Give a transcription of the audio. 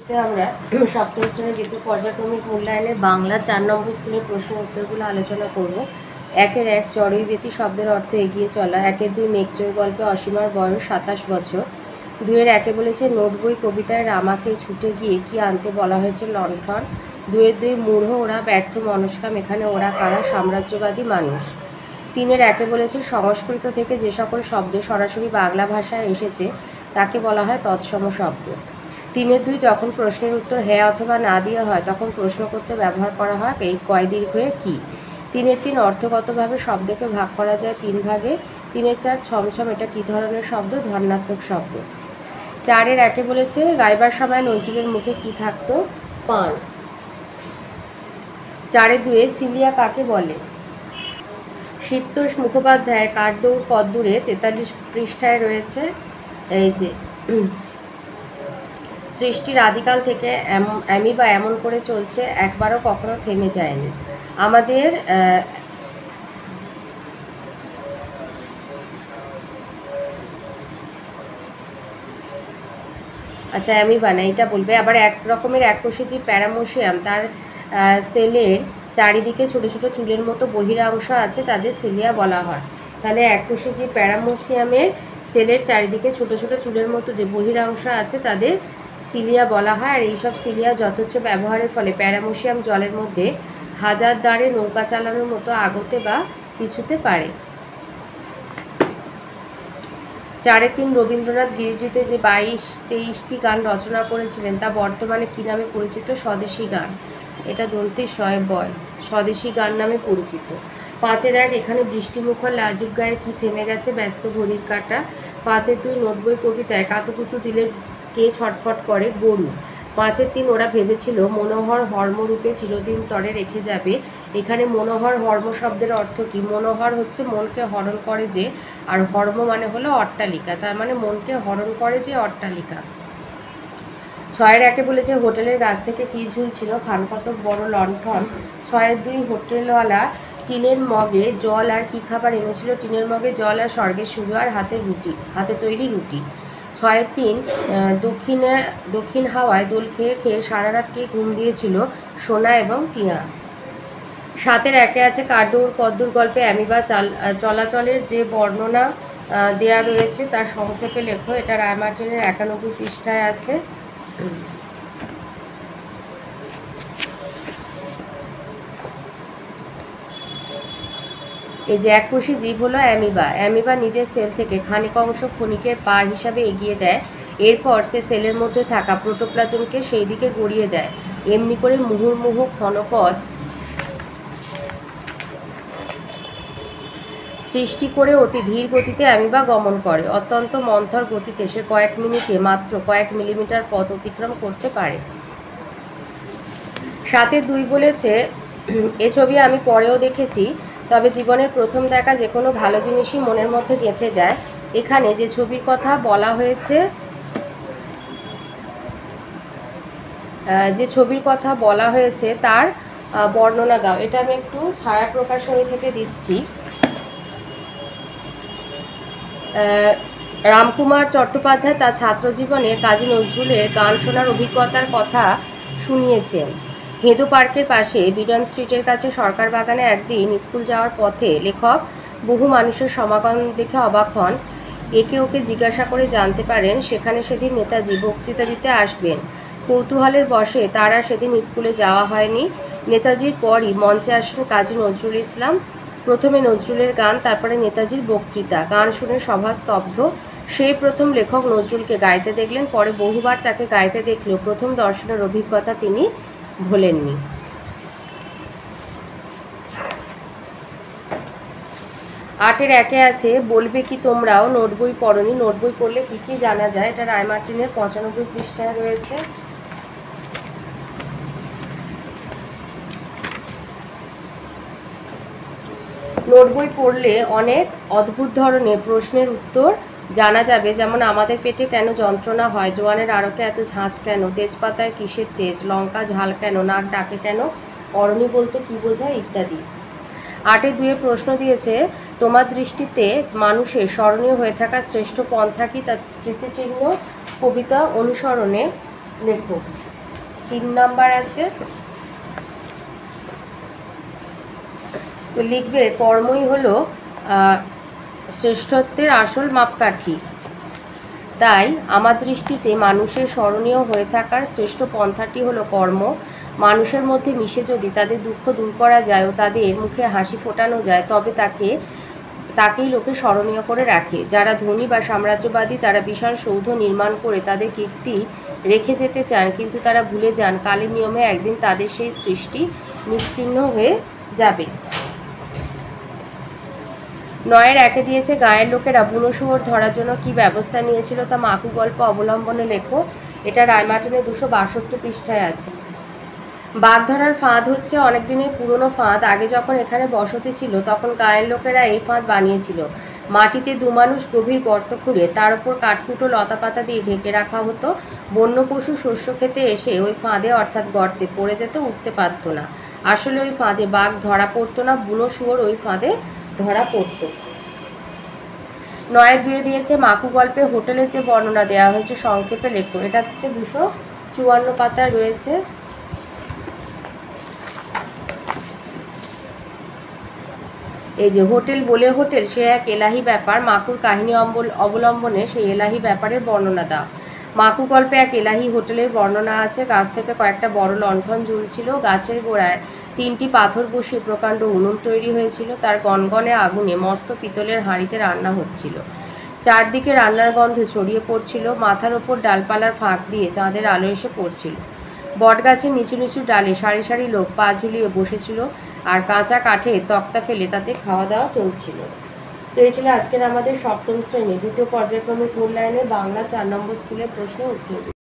আমরা সপ্তম শ্রেণীর দ্বিতীয় পর্যায়ক্রমিক মূল্যায়নের বাংলা 4 নম্বর স্কুলের প্রশ্ন উত্তরগুলো আলোচনা করব। 1-1 চড়ুই বেতি শব্দের অর্থ এগিয়ে চলা। 1-2 মেঘচোর গল্পে অসীমার বয়স 27 বছর। 2-1 বলেছে নোট বই কবিতায় রামাকে ছুটে গিয়ে কি আনতে বলা হয়েছে লণ্ঠন। 2-2 মূঢ় ওরা ব্যর্থ মনস্কাম, এখানে ওরা কারা? সাম্রাজ্যবাদী মানুষ। 3-1 বলেছে সংস্কৃত থেকে যে সকল শব্দ সরাসরি বাংলা ভাষায় এসেছে তাকে বলা হয় তৎসম শব্দ। 3-2 যখন প্রশ্নের উত্তর হ্যাঁ অথবা না দিয়ে হয় তখন প্রশ্ন করতে ব্যবহার করা হয় এই কয় দীর্ঘে কি। 3-3 অর্থগতভাবে শব্দকে ভাগ করা যায় 3 ভাগে। 3-4 ছমছম, এটা কি ধরনের শব্দ? ধর্নাত্মক শব্দ। 4-1 বলেছে গাইবার সময় নজরুলের মুখে কি থাকতো? পান। 4-2 সিলিয়া কাকে বলে? শীতোষ মুখোপাধ্যায়ের কাঠদৌড় কদ্দূরে 43 পৃষ্ঠায় রয়েছে। এই যে সৃষ্টির আদিকাল থেকে অ্যামিবা এমন করে চলছে, একবারও কখনো থেমে যায়নি। আমাদের আচ্ছা অ্যামিবা না, এটা বলবে। আবার এক রকমের এককোষী জীব প্যারামোসিয়াম, তার সেলের চারিদিকে ছোট ছোট চুলের মতো বহিরাংশ আছে, তাদের সিলিয়া বলা হয়। তাহলে এককোষী জীব প্যারামোসিয়ামের সেলের চারিদিকে ছোট ছোট চুলের মতো যে বহিরাংশ আছে তাদের সিলিয়া বলা হয়। আর এইসব সিলিয়া যথেচ্ছ ব্যবহারের ফলে প্যারামোসিয়াম জলের মধ্যে হাজার দাঁড়ে নৌকা চালানোর মতো আগতে বা পিছুতে পারে। 4-3 রবীন্দ্রনাথ গিরিটিতে যে 22-23টি গান রচনা করেছিলেন তা বর্তমানে কী নামে পরিচিত? স্বদেশী গান। এটা দন্তে শয় বয়, স্বদেশী গান নামে পরিচিত। 5-1 এখানে বৃষ্টিমুখর লাজুক গায়ে কি থেমে গেছে? ব্যস্ত ঘড়ির কাঁটা। 5-2 নোট বই কবিতায় কাতুকুতু দিলে কে ছটফট করে? গরু। 5-3 ওরা ভেবেছিল মনোহর হর্মরূপে চিরদিন তরে রেখে যাবে। এখানে মনোহর হর্ম শব্দের অর্থ কি? মনোহর হচ্ছে মনকে হরণ করে যে, আর হর্ম মানে হলো অট্টালিকা, তার মানে মনকে হরণ করে যে অট্টালিকা। 6-1 বলেছে হোটেলের গাছ থেকে কি ঝুলছিল? খানকতক বড় লণ্ঠন। 6-2 হোটেলওয়ালা টিনের মগে জল আর কি খাবার এনেছিল? টিনের মগে জল আর স্বর্গের সুর আর হাতে তৈরি রুটি। 6-3 দক্ষিণ হাওয়ায় দোল খেয়ে খেয়ে সারা রাত কে ঘুম দিয়েছিল? সোনা এবং টিয়া। 7-1 আছে কাঠদৌড় কদ্দূর গল্পে অ্যামিবা চলাচলের যে বর্ণনা দেয়া রয়েছে তার সংক্ষেপে লেখো। এটা রায়মার্টিনের 91 পৃষ্ঠায় আছে। এই যে এককোষী জীব হলো অ্যামিবা। অ্যামিবা নিজের সেল থেকে খানিক অংশ ক্ষণিকের পা হিসাবে এগিয়ে দেয়, এরপর সে সেলের মধ্যে থাকা প্রোটোপ্লাজমকে সেই দিকে গড়িয়ে দেয়। এমনি করে মুহুর্মুহু ক্ষণপথ সৃষ্টি করে অতি ধীর গতিতে অ্যামিবা গমন করে। অত্যন্ত মন্থর গতিতে সে কয়েক মিনিটে মাত্র কয়েক মিলিমিটার পথ অতিক্রম করতে পারে। 7-2 বলেছে এ ছবি আমি পরেও দেখেছি, তবে জীবনের প্রথম দেখা যে কোনো ভালো জিনিসই মনের মধ্যে গেঁথে যায়। এখানে যে ছবির কথা বলা হয়েছে তার বর্ণনা দাও। এটা আমি একটু ছায়া প্রকাশনী থেকে দিচ্ছি। রামকুমার চট্টোপাধ্যায় তার ছাত্রজীবনে কাজী নজরুলের গান শোনার অভিজ্ঞতার কথা শুনিয়েছেন। হেঁদু পার্কের পাশে বিডন স্ট্রিটের কাছে সরকার বাগানে একদিন স্কুল যাওয়ার পথে লেখক বহু মানুষের সমাগম দেখে অবাক হন। একে ওকে জিজ্ঞাসা করে জানতে পারেন সেখানে সেদিন নেতাজি বক্তৃতা দিতে আসবেন। কৌতূহলের বশে তার আর সেদিন স্কুলে যাওয়া হয়নি। নেতাজির পরই মঞ্চে আসেন কাজী নজরুল ইসলাম। প্রথমে নজরুলের গান, তারপরে নেতাজির বক্তৃতা। গান শুনে সভা স্তব্ধ। সেই প্রথম লেখক নজরুলকে গাইতে দেখলেন, পরে বহুবার তাকে গাইতে দেখলেও প্রথম দর্শনের অভিজ্ঞতা তিনি ভোলেননি। 8-1 আছে বলবে কি তোমরাও নোট বই পড়নি? নোট বই পড়লে কী কী জানা যায়? এটা রায়মার্টিনের 95 পৃষ্ঠায় রয়েছে। নোট বই পড়লে অনেক অদ্ভুত ধরনের প্রশ্নের উত্তর জানা যাবে, যেমন আমাদের পেটে কেন যন্ত্রণা হয়? জোয়ানের আড়কে এত ঝাঁঝ কেন? তেজপাতায় কিসের তেজ? লঙ্কা ঝাল কেন? নাক ডাকে কেন? অরণি বলতে কি বোঝায়? ইত্যাদি। 8-2 প্রশ্ন দিয়েছে তোমার দৃষ্টিতে মানুষের স্মরণীয় হয়ে থাকা শ্রেষ্ঠ পন্থা কি? তার স্মৃতিচিহ্ন কবিতা অনুসরণে লেখো। 3 নাম্বার আছে, তো লিখবে কর্মই হলো শ্রেষ্ঠত্বের আসল মাপকাঠি। তাই আমার দৃষ্টিতে মানুষের স্মরণীয় হয়ে থাকার শ্রেষ্ঠ পন্থাটি হলো কর্ম। মানুষের মধ্যে মিশে যদি তাদের দুঃখ দূর করা যায় ও তাদের মুখে হাসি ফোটানো যায়, তবে তাকেই লোকে স্মরণীয় করে রাখে। যারা ধনী বা সাম্রাজ্যবাদী তারা বিশাল সৌধ নির্মাণ করে তাদের কীর্তি রেখে যেতে চান, কিন্তু তারা ভুলে যান কালের নিয়মে একদিন তাদের সেই সৃষ্টি নিশ্চিহ্ন হয়ে যাবে। 9-1 দিয়েছে গাঁয়ের লোকেরা বুনো শুয়োর ধরার জন্য কি ব্যবস্থা নিয়েছিল তা মাকু গল্প অবলম্বনে লেখো। এটা রায়মার্টিনের 262 পৃষ্ঠায় আছে। বাঘ ধরার ফাঁদ হচ্ছে অনেক দিনের পুরনো ফাঁদ। আগে যখন এখানে বসতি ছিল তখন গাঁয়ের লোকেরা এই ফাঁদ বানিয়েছিল। মাটিতে 2 মানুষ গভীর গর্ত খুঁড়ে তার উপর কাঠকুটো লতাপাতা দিয়ে ঢেকে রাখা হতো। বন্য পশু শস্য খেতে এসে ওই ফাঁদে অর্থাৎ গর্তে পড়ে যেত, উঠতে পারত না। আসলে ওই ফাঁদে বাঘ ধরা পড়তো না, বুনো শুয়োর ওই ফাঁদে ধরা পড়তো। 9-2 দিয়েছে মাকু গল্পে হোটেলের যে বর্ণনা দেওয়া হয়েছে সংক্ষেপে লেখো। এটা হচ্ছে 254 পাতায় রয়েছে। এই যে হোটেল বলে হোটেল সে এক এলাহি ব্যাপার, মাকুর কাহিনী অবলম্বনে সেই এলাহি ব্যাপারের বর্ণনা দাও। মাকু গল্পে এক এলাহি হোটেলের বর্ণনা আছে। গাছ থেকে কয়েকটা বড় লণ্ঠন ঝুলছিল। গাছের গোড়ায় 3টি পাথর বসিয়ে প্রকাণ্ড উনুন তৈরি হয়েছিল। তার গনগনে আগুনে মস্ত পিতলের হাঁড়িতে রান্না হচ্ছিল। চারদিকে রান্নার গন্ধ ছড়িয়ে পড়ছিল। মাথার ওপর ডালপালার ফাঁক দিয়ে চাঁদের আলো এসে পড়ছিল। বটগাছের নিচু নিচু ডালে সারি সারি লোক পা ঝুলিয়ে বসেছিল, আর কাঁচা কাঠে তক্তা ফেলে তাতে খাওয়া দাওয়া চলছিল। তো এই ছিল আজকের আমাদের 7ম শ্রেণী 2য় পর্যায়ক্রমিক মূল্যায়নে বাংলা 4 নম্বর স্কুলের প্রশ্ন উত্তর।